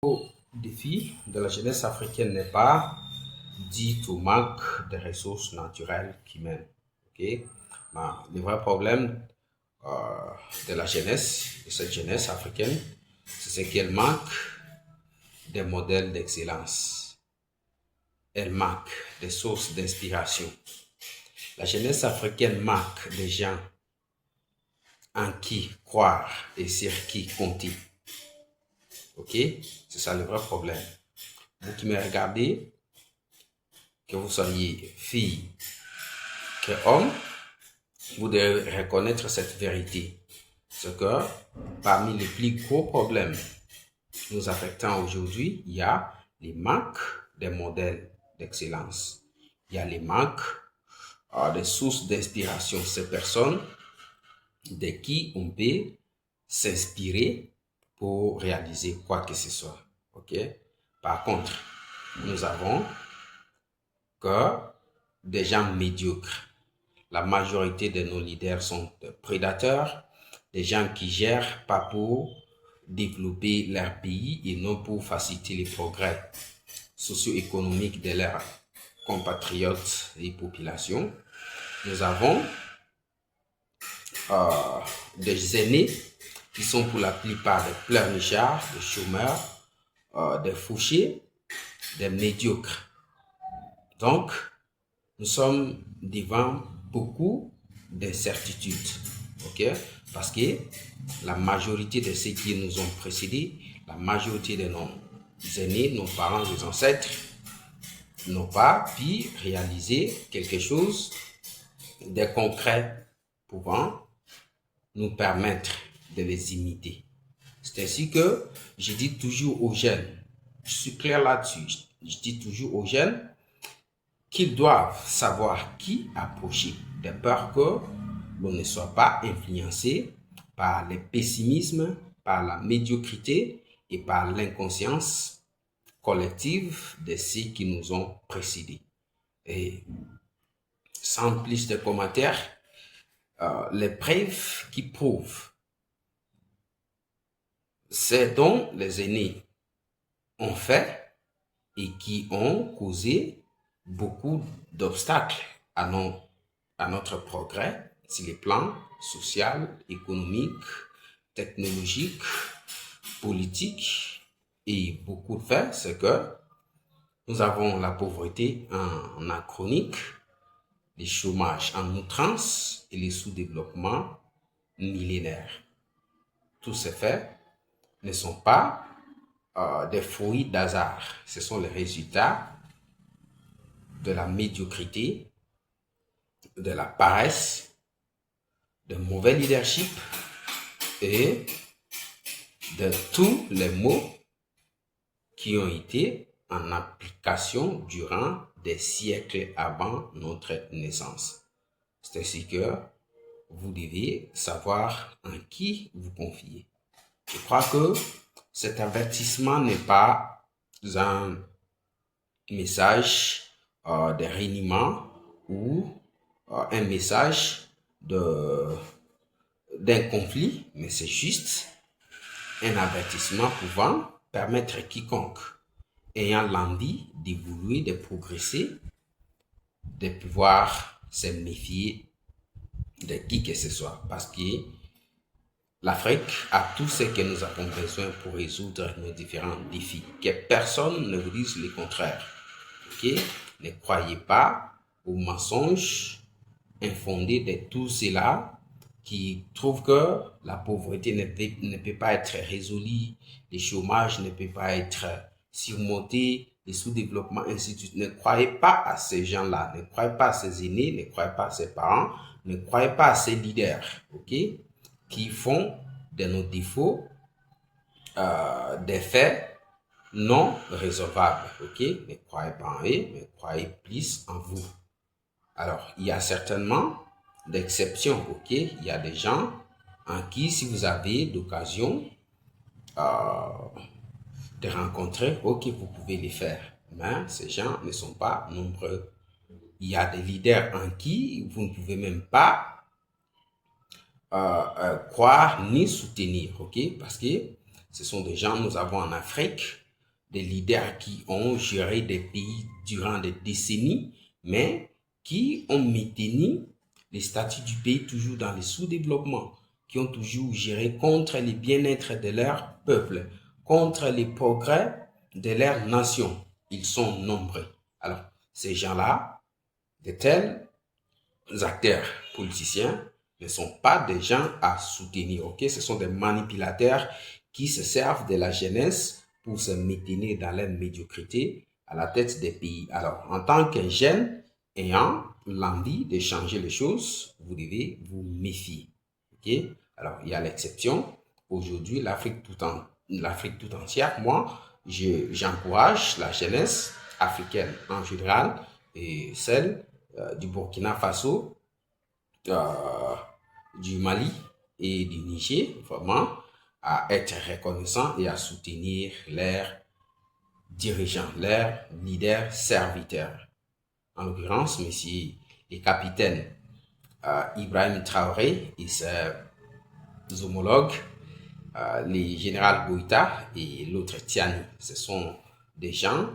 Le défi de la jeunesse africaine n'est pas dû au manque de ressources naturelles qui mènent. Ok? Le vrai problème euh, de la jeunesse, de cette jeunesse africaine, c'est qu'elle manque des modèles d'excellence. Elle manque des sources d'inspiration. La jeunesse africaine manque des gens en qui croire et sur qui compter. Ok? C'est ça le vrai problème. Vous qui me regardez, que vous soyez fille, que homme, vous devez reconnaître cette vérité. C'est que parmi les plus gros problèmes nous affectant aujourd'hui, il y a les manques des modèles d'excellence. Il y a les manques des sources d'inspiration. Ces personnes de qui on peut s'inspirer pour réaliser quoi que ce soit. Ok? Par contre, nous avons que des gens médiocres. La majorité de nos leaders sont des prédateurs, des gens qui gèrent pas pour développer leur pays et non pour faciliter les progrès socio-économiques de leurs compatriotes et populations. Nous avons des aînés qui sont pour la plupart des pleurnichards, des chômeurs, des fauchés, des médiocres. Donc, nous sommes devant beaucoup d'incertitudes, ok? Parce que la majorité de ceux qui nous ont précédés, la majorité de nos aînés, nos parents, nos ancêtres, n'ont pas pu réaliser quelque chose de concret pouvant nous permettre de les imiter. C'est ainsi que je dis toujours aux jeunes, je suis clair là-dessus, je dis toujours aux jeunes qu'ils doivent savoir qui approcher, de peur que l'on ne soit pas influencé par le pessimisme, par la médiocrité et par l'inconscience collective de ceux qui nous ont précédés. Et sans plus de commentaires, les preuves qui prouvent ce dont les aînés ont fait et qui ont causé beaucoup d'obstacles à notre progrès sur les plans social, économique, technologique, politique et beaucoup de faits, c'est que nous avons la pauvreté en chronique, le chômage en outrance et le sous-développement millénaire. Tous ces faits ne sont pas des fruits d'hasard, ce sont les résultats de la médiocrité, de la paresse, de mauvais leadership et de tous les mots qui ont été en application durant des siècles avant notre naissance. C'est ainsi que vous devez savoir en qui vous confiez. Je crois que cet avertissement n'est pas un message de reniement ou un message d'un conflit, mais c'est juste un avertissement pouvant permettre à quiconque ayant l'envie d'évoluer, de progresser, de pouvoir se méfier de qui que ce soit. Parce que l'Afrique a tout ce que nous avons besoin pour résoudre nos différents défis. Que personne ne vous dise le contraire. Ok? Ne croyez pas aux mensonges infondés de tout cela qui trouvent que la pauvreté ne peut pas être résolue, le chômage ne peut pas être surmonté, le sous-développement, ainsi de suite. Ne croyez pas à ces gens-là, ne croyez pas à ces aînés, ne croyez pas à ces parents, ne croyez pas à ces leaders, ok, qui font de nos défauts des faits non résolvables, ok. Ne croyez pas en eux, mais croyez plus en vous. Alors, il y a certainement d'exceptions, ok. Il y a des gens en qui, si vous avez l'occasion de rencontrer, ok, vous pouvez les faire. Mais ces gens ne sont pas nombreux. Il y a des leaders en qui vous ne pouvez même pas croire ni soutenir, ok? Parce que ce sont des gens, nous avons en Afrique des leaders qui ont géré des pays durant des décennies, mais qui ont maintenu les statuts du pays toujours dans le sous-développement, qui ont toujours géré contre le bien-être de leur peuple, contre les progrès de leur nation. Ils sont nombreux. Alors, ces gens-là, de tels acteurs politiciens, ne sont pas des gens à soutenir, ok? Ce sont des manipulateurs qui se servent de la jeunesse pour se maintenir dans leur médiocrité à la tête des pays. Alors, en tant que jeune ayant l'envie de changer les choses, vous devez vous méfier, ok? Alors, il y a l'exception. Aujourd'hui, l'Afrique tout entière, moi, j'encourage la jeunesse africaine en général et celle du Burkina Faso, du Mali et du Niger, vraiment, à être reconnaissants et à soutenir leurs dirigeants, leurs leaders serviteurs. En l'occurrence, monsieur le capitaine Ibrahim Traoré et ses homologues, les général Goïta et l'autre Tiani. Ce sont des gens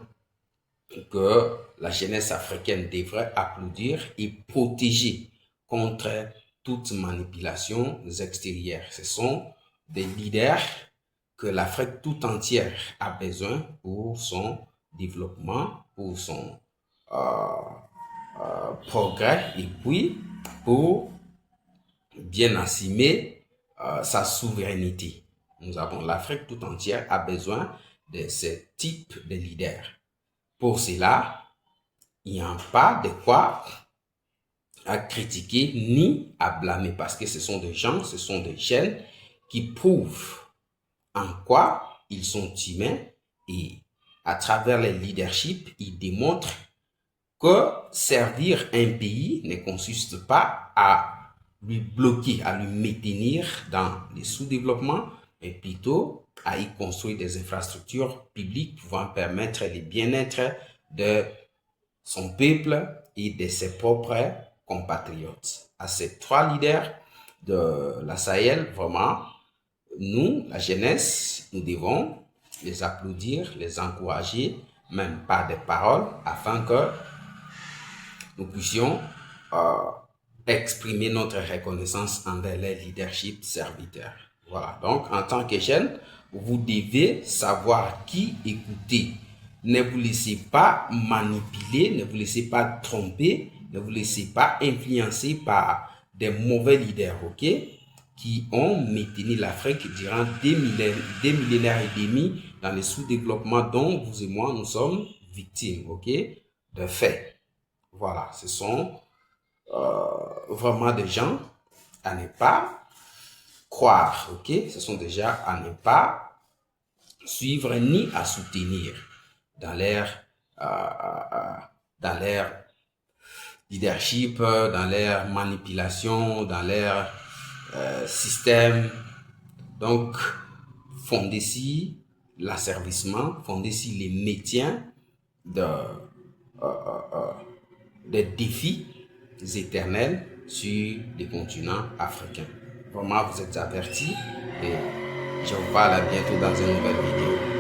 que la jeunesse africaine devrait applaudir et protéger contre toute manipulation extérieure. Ce sont des leaders que l'Afrique tout entière a besoin pour son développement, pour son progrès et puis pour bien assumer sa souveraineté. L'Afrique tout entière a besoin de ce type de leaders. Pour cela, il n'y a pas de quoi à critiquer ni à blâmer parce que ce sont des gens, ce sont des jeunes qui prouvent en quoi ils sont humains et à travers le leadership, ils démontrent que servir un pays ne consiste pas à lui bloquer, à lui maintenir dans le sous-développement, mais plutôt à y construire des infrastructures publiques pouvant permettre le bien-être de son peuple et de ses propres compatriotes. À ces trois leaders de la Sahel, vraiment, nous, la jeunesse, nous devons les applaudir, les encourager, même par des paroles, afin que nous puissions exprimer notre reconnaissance envers les leadership serviteurs. Voilà, donc en tant que jeune, vous devez savoir qui écouter. Ne vous laissez pas manipuler, ne vous laissez pas tromper, ne vous laissez pas influencer par des mauvais leaders, ok, qui ont maintenu l'Afrique durant des millénaires et demi dans le sous-développement dont vous et moi, nous sommes victimes, ok, de fait. Voilà, ce sont vraiment des gens à ne pas croire, ok? Ce sont des gens à ne pas suivre ni à soutenir dans leur leadership, dans leur manipulation, dans leur système. Donc, fondez-y l'asservissement, fondez-y les métiers des défis éternels sur les continents africains. Vraiment, vous êtes avertis et je vous parle à bientôt dans une nouvelle vidéo.